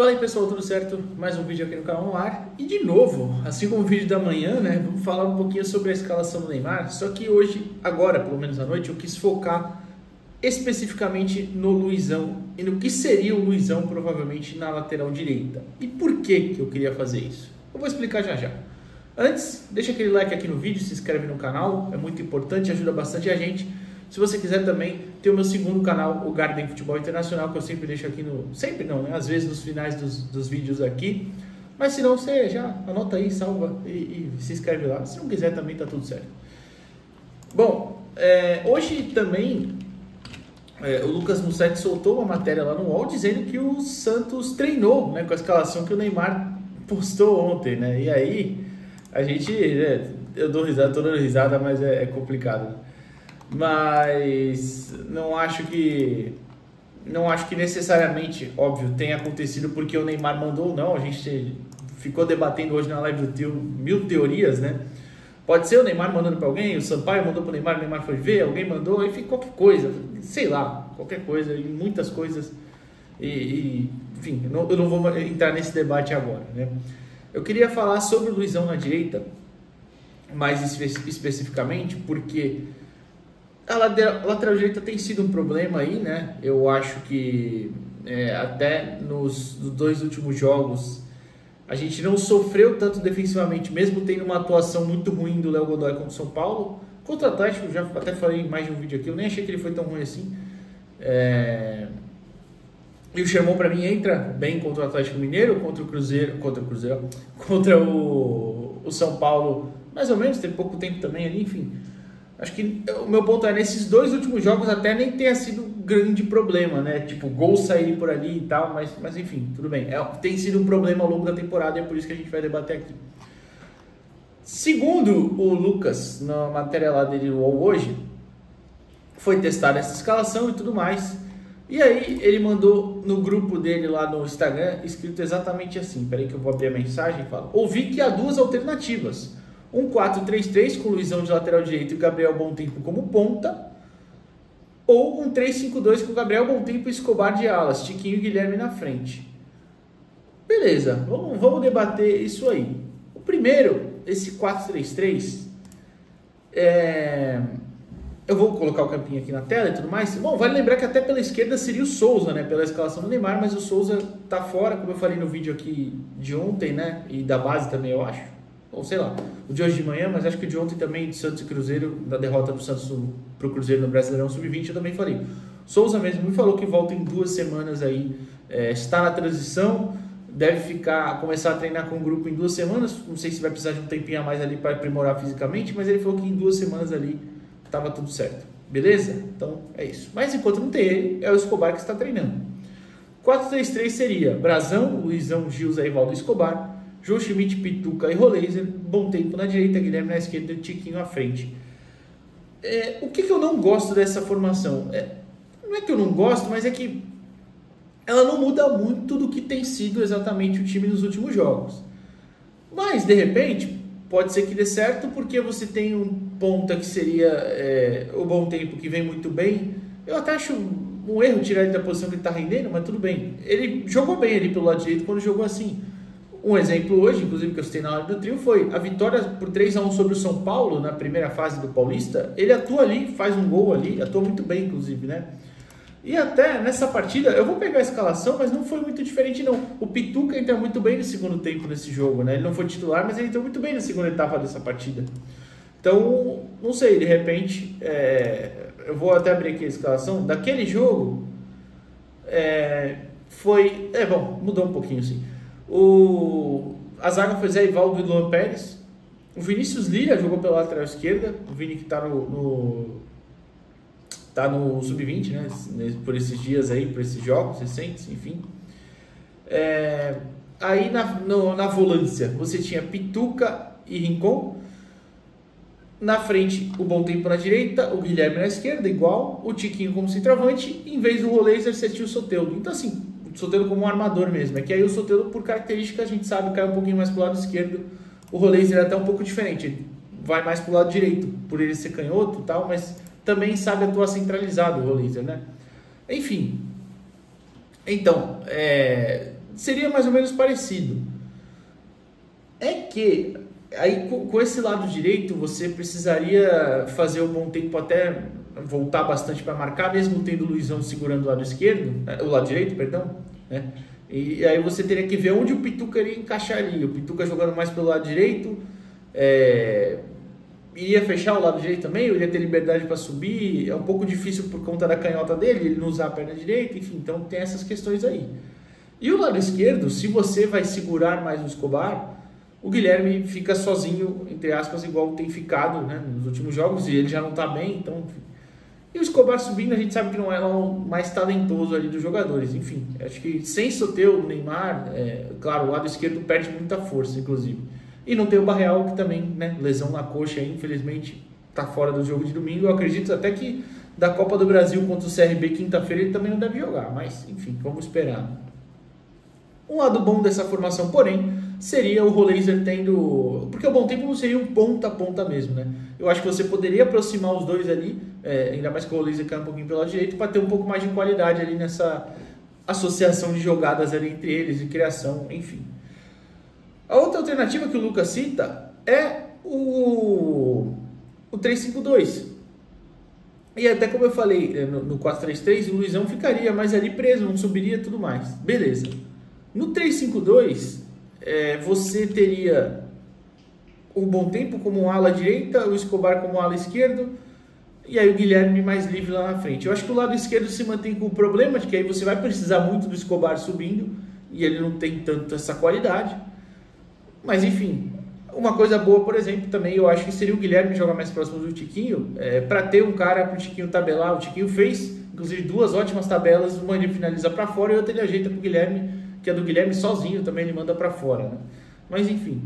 Fala aí pessoal, tudo certo? Mais um vídeo aqui no canal no ar. E de novo, assim como o vídeo da manhã, né? Vamos falar um pouquinho sobre a escalação do Neymar. Só que hoje, agora, pelo menos à noite, eu quis focar especificamente no Luizão e no que seria o Luizão provavelmente na lateral direita. E por que eu queria fazer isso? Eu vou explicar já já. Antes, deixa aquele like aqui no vídeo, se inscreve no canal, é muito importante, ajuda bastante a gente. Se você quiser também, tem o meu segundo canal, o Garden Futebol Internacional, que eu sempre deixo aqui no... Sempre não, né? Às vezes nos finais dos vídeos aqui. Mas se não, você já anota aí, salva e se inscreve lá. Se não quiser também, tá tudo certo. Bom, hoje também o Lucas Mussetti soltou uma matéria lá no UOL dizendo que o Santos treinou, né, com a escalação que o Neymar postou ontem, né? E aí, a gente... eu dou risada, tô dando risada, mas é complicado. Mas não acho que necessariamente, óbvio, tenha acontecido porque o Neymar mandou ou não. A gente ficou debatendo hoje na live do Tio mil teorias, né? Pode ser o Neymar mandando para alguém, o Sampaio mandou para o Neymar foi ver, alguém mandou, enfim, qualquer coisa, sei lá, qualquer coisa, e muitas coisas, enfim, eu não vou entrar nesse debate agora, né? Eu queria falar sobre o Luizão na direita, mais especificamente, porque a lateral direita tem sido um problema aí, né? Eu acho que até nos dois últimos jogos a gente não sofreu tanto defensivamente, mesmo tendo uma atuação muito ruim do Léo Godoy contra o São Paulo. Contra o Atlético, já até falei em mais de um vídeo aqui, eu nem achei que ele foi tão ruim assim. E o Sherman, para mim, entra bem contra o Atlético Mineiro, contra o São Paulo, mais ou menos, teve pouco tempo também ali, enfim. Acho que o meu ponto é, nesses dois últimos jogos até nem tenha sido um grande problema, né? Tipo, gols saírem por ali e tal, mas enfim, tudo bem. Tem sido um problema ao longo da temporada e é por isso que a gente vai debater aqui. Segundo o Lucas, na matéria lá dele hoje, foi testada essa escalação e tudo mais. E aí ele mandou no grupo dele lá no Instagram, escrito exatamente assim. Peraí que eu vou abrir a mensagem e falo. Ouvi que há duas alternativas. Um 4-3-3 com o Luizão de lateral direito e o Gabriel Bontempo como ponta, ou um 3-5-2 com o Gabriel Bontempo e Escobar de alas, Tiquinho e Guilherme na frente. Beleza, vamos debater isso aí. O primeiro, esse 4-3-3, eu vou colocar o campinho aqui na tela e tudo mais. Bom, vale lembrar que até pela esquerda seria o Souza, né, pela escalação do Neymar, mas o Souza tá fora, como eu falei no vídeo aqui de ontem, né, e da base também, eu acho. Ou sei lá, o de hoje de manhã, mas acho que o de ontem também, de Santos e Cruzeiro, da derrota do Santos para o Cruzeiro no Brasileirão Sub-20, eu também falei. Souza mesmo me falou que volta em 2 semanas aí, está na transição, deve começar a treinar com o grupo em 2 semanas, não sei se vai precisar de um tempinho a mais ali para aprimorar fisicamente, mas ele falou que em 2 semanas ali estava tudo certo, beleza? Então é isso. Mas enquanto não tem ele, é o Escobar que está treinando. 4-3-3 seria Brazão, Luizão, Gilza, Rivaldo e Escobar, João Schmidt, Pituca e Roleiser, Bontempo na direita, Guilherme na esquerda e Tiquinho à frente. O que eu não gosto dessa formação? Não é que eu não gosto, mas é que ela não muda muito do que tem sido exatamente o time nos últimos jogos. Mas, de repente, pode ser que dê certo, porque você tem um ponta que seria o Bontempo, que vem muito bem. Eu até acho um erro tirar ele da posição que ele está rendendo, mas tudo bem. Ele jogou bem ali pelo lado direito quando jogou assim. Um exemplo hoje, inclusive, que eu citei na hora do trio, foi a vitória por 3-1 sobre o São Paulo, na primeira fase do Paulista. Ele atua ali, faz um gol ali, atua muito bem, inclusive, né? E até nessa partida, eu vou pegar a escalação, mas não foi muito diferente, não. O Pituca entra muito bem no segundo tempo nesse jogo, né? Ele não foi titular, mas ele entrou muito bem na segunda etapa dessa partida. Então, não sei, de repente, eu vou até abrir aqui a escalação. Daquele jogo, bom, mudou um pouquinho, assim. A zaga foi Zé Ivaldo e Luan Pérez. O Vinícius Lira jogou pela lateral esquerda. O Vini que tá no Sub-20, né? Por esses dias aí, por esses jogos recentes, enfim. Aí na volância você tinha Pituca e Rincon. Na frente, o Bontempo na direita, o Guilherme na esquerda, igual. O Tiquinho como centroavante. Em vez do Roleiser, você tinha o Soteldo. Então, assim, o Soteldo como um armador mesmo. É que aí o Soteldo, por característica, a gente sabe, cai um pouquinho mais pro lado esquerdo. O Roleiser é até um pouco diferente. Ele vai mais pro lado direito, por ele ser canhoto e tal, mas também sabe atuar centralizado o Roleiser, né? Enfim. Então, seria mais ou menos parecido. É que aí com esse lado direito você precisaria fazer um bom tempo até voltar bastante para marcar, mesmo tendo o Luizão segurando o lado esquerdo, o lado direito, perdão, né? E aí você teria que ver onde o Pituca iria encaixar ali. O Pituca jogando mais pelo lado direito, iria fechar o lado direito também, ou iria ter liberdade para subir. É um pouco difícil por conta da canhota dele, ele não usar a perna direita, enfim, então tem essas questões aí. E o lado esquerdo, se você vai segurar mais o Escobar, o Guilherme fica sozinho, entre aspas, igual tem ficado, né, nos últimos jogos, e ele já não está bem, então... Enfim. E o Escobar subindo, a gente sabe que não é o mais talentoso ali dos jogadores. Enfim, acho que sem Soteldo, o Neymar, claro, o lado esquerdo perde muita força, inclusive. E não tem o Barreal, que também, né, lesão na coxa, aí, infelizmente, está fora do jogo de domingo. Eu acredito até que da Copa do Brasil contra o CRB quinta-feira ele também não deve jogar, mas, enfim, vamos esperar. Um lado bom dessa formação, porém, seria o Roleiser tendo... Porque o Bom Tempo não seria um ponta a ponta mesmo, né? Eu acho que você poderia aproximar os dois ali, ainda mais que o Roleiser cai um pouquinho pelo lado direito, para ter um pouco mais de qualidade ali nessa associação de jogadas ali entre eles, de criação, enfim. A outra alternativa que o Lucas cita é o 3-5-2. E até como eu falei, no 4-3-3, o Luizão ficaria mais ali preso, não subiria e tudo mais. Beleza. No 3-5-2, você teria o Bom Tempo como ala direita, o Escobar como ala esquerdo, e aí o Guilherme mais livre lá na frente. Eu acho que o lado esquerdo se mantém com o problema de que aí você vai precisar muito do Escobar subindo, e ele não tem tanto essa qualidade. Mas enfim, uma coisa boa, por exemplo, também eu acho que seria o Guilherme jogar mais próximo do Tiquinho, para ter um cara para o Tiquinho tabelar. O Tiquinho fez, inclusive, 2 ótimas tabelas, uma ele finaliza para fora e outra ele ajeita para o Guilherme, que é do Guilherme sozinho, também ele manda para fora, né? Mas enfim,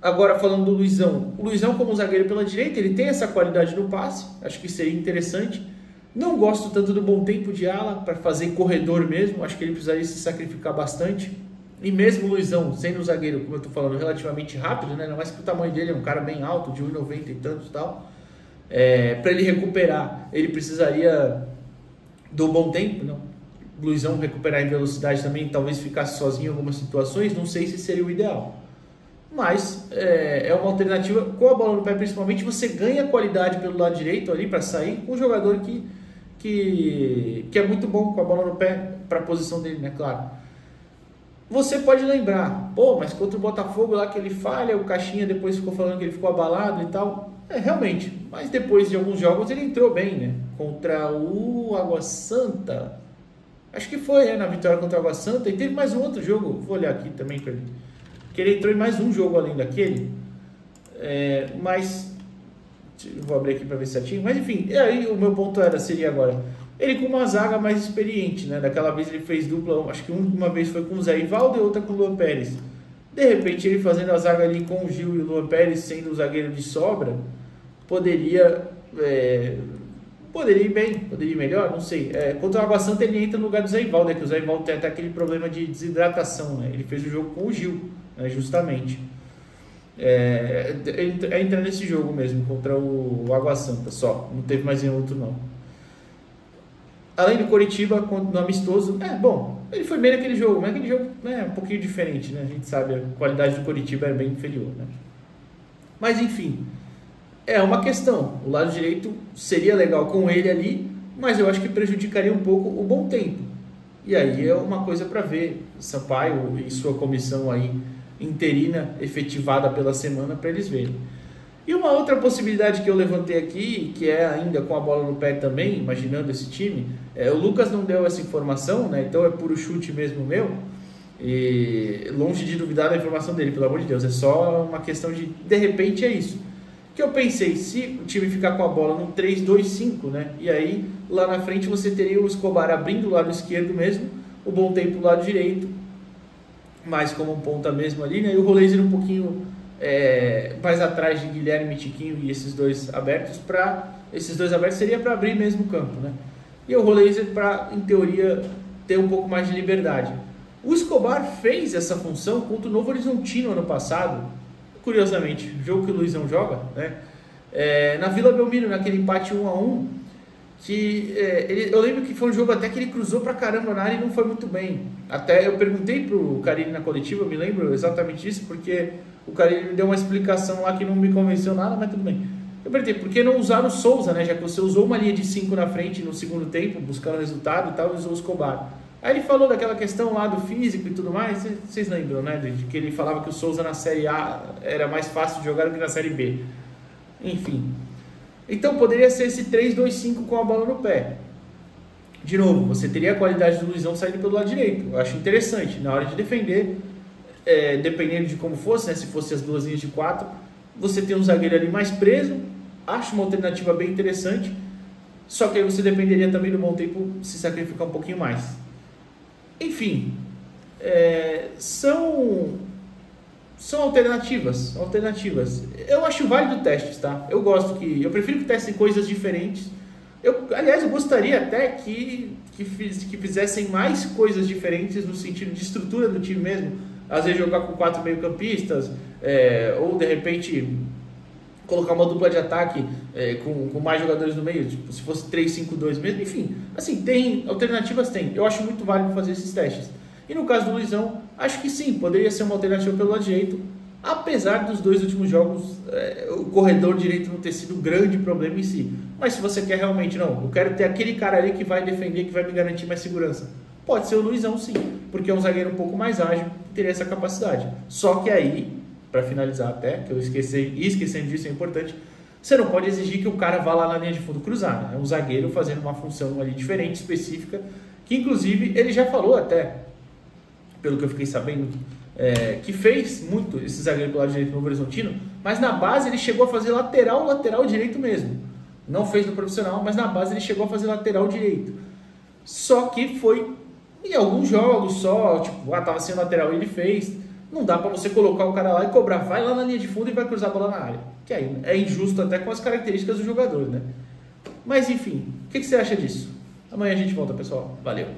agora falando do Luizão, o Luizão como zagueiro pela direita, ele tem essa qualidade no passe, acho que seria interessante. Não gosto tanto do Bom Tempo de ala, para fazer corredor mesmo, acho que ele precisaria se sacrificar bastante. E mesmo o Luizão, sendo um zagueiro, como eu estou falando, relativamente rápido, né? Não mais que o tamanho dele é um cara bem alto, de 1,90 e tantos e tal. Para ele recuperar, ele precisaria do Bom Tempo, não? O Luizão recuperar em velocidade também, talvez ficasse sozinho em algumas situações, não sei se seria o ideal. Mas é uma alternativa, com a bola no pé principalmente, você ganha qualidade pelo lado direito ali para sair com um jogador que é muito bom com a bola no pé para a posição dele, né? Claro. Você pode lembrar, mas contra o Botafogo lá que ele falha, o Caixinha depois ficou falando que ele ficou abalado e tal. Realmente, mas depois de alguns jogos ele entrou bem, né? Contra o Água Santa, acho que foi, na vitória contra o Água Santa, e teve mais um outro jogo, vou olhar aqui também, que ele entrou em mais um jogo além daquele, mas, vou abrir aqui para ver certinho, mas enfim, e aí o meu ponto seria agora... Ele com uma zaga mais experiente, né? Daquela vez ele fez dupla, acho que uma vez foi com o Zé Ivaldo e outra com o Luan Pérez. De repente ele fazendo a zaga ali com o Gil e o Luan Pérez sendo o zagueiro de sobra, poderia ir bem, poderia ir melhor, não sei. Contra o Água Santa ele entra no lugar do Zé Ivaldo, que o Zé Ivaldo tem até aquele problema de desidratação, né? Ele fez o jogo com o Gil, né? Justamente. Entra nesse jogo mesmo, contra o Água Santa só, não teve mais nenhum outro não. Além do Coritiba, no amistoso, ele foi bem naquele jogo, mas aquele jogo é um pouquinho diferente, né? A gente sabe, a qualidade do Coritiba é bem inferior, né? Mas enfim, é uma questão. O lado direito seria legal com ele ali, mas eu acho que prejudicaria um pouco o Bom Tempo. E aí é uma coisa para ver, Sampaio e sua comissão aí interina, efetivada pela semana, para eles verem. E uma outra possibilidade que eu levantei aqui, que é ainda com a bola no pé também, imaginando esse time, o Lucas não deu essa informação, né? Então é puro chute mesmo meu, e longe de duvidar da informação dele, pelo amor de Deus, é só uma questão de repente é isso. Que eu pensei, se o time ficar com a bola no 3-2-5, né? E aí lá na frente você teria o Escobar abrindo o lado esquerdo mesmo, o Bom Tempo do lado direito, mais como um ponta mesmo ali, né? E o Roleiser um pouquinho... mais atrás de Guilherme, Tiquinho e esses dois abertos, seria para abrir mesmo o campo, né? E o Roleiser para, em teoria, ter um pouco mais de liberdade. O Escobar fez essa função contra o Novo Horizontino ano passado, curiosamente, jogo que o Luizão joga, né? Na Vila Belmiro, naquele empate 1-1, eu lembro que foi um jogo até que ele cruzou pra caramba na área e não foi muito bem. Até eu perguntei pro Carille na coletiva, eu me lembro exatamente disso, porque o Carille me deu uma explicação lá que não me convenceu nada, mas tudo bem. Eu perguntei, por que não usar o Souza, né? Já que você usou uma linha de 5 na frente no segundo tempo, buscando resultado e tal, usou o Escobar. Aí ele falou daquela questão lá do físico e tudo mais, vocês lembram, né? De que ele falava que o Souza na Série A era mais fácil de jogar do que na Série B. Enfim. Então poderia ser esse 3-2-5 com a bola no pé. De novo, você teria a qualidade do Luizão saindo pelo lado direito. Eu acho interessante, na hora de defender, dependendo de como fosse, né? Se fosse as duas linhas de 4, você tem um zagueiro ali mais preso. Acho uma alternativa bem interessante. Só que aí você dependeria também do bom tempo se sacrificar um pouquinho mais. Enfim, são alternativas. Eu acho válido testes, tá? Eu prefiro que testem coisas diferentes. Aliás, eu gostaria até que fizessem mais coisas diferentes no sentido de estrutura do time mesmo. Às vezes jogar com 4 meio-campistas, ou de repente colocar uma dupla de ataque com mais jogadores no meio, tipo, se fosse 3-5-2 mesmo, enfim, assim, alternativas tem. Eu acho muito válido fazer esses testes. E no caso do Luizão, acho que sim, poderia ser uma alternativa pelo lado direito, apesar dos 2 últimos jogos, o corredor direito não ter sido um grande problema em si. Mas se você quer realmente, não, eu quero ter aquele cara ali que vai defender, que vai me garantir mais segurança, pode ser o Luizão sim, porque é um zagueiro um pouco mais ágil e teria essa capacidade. Só que aí, para finalizar até, que eu esquecendo disso, é importante, você não pode exigir que o cara vá lá na linha de fundo cruzar, né? É um zagueiro fazendo uma função ali diferente, específica, que inclusive ele já falou até, pelo que eu fiquei sabendo, que fez muito esse zagueiro do lado direito no Novo Horizontino, mas na base ele chegou a fazer lateral direito mesmo. Não fez no profissional, mas na base ele chegou a fazer lateral direito. Só que foi em alguns jogos só, tipo, tava sendo lateral e ele fez. Não dá pra você colocar o cara lá e cobrar, vai lá na linha de fundo e vai cruzar a bola na área. Que aí é injusto até com as características do jogador, né? Mas enfim, o que você acha disso? Amanhã a gente volta, pessoal. Valeu!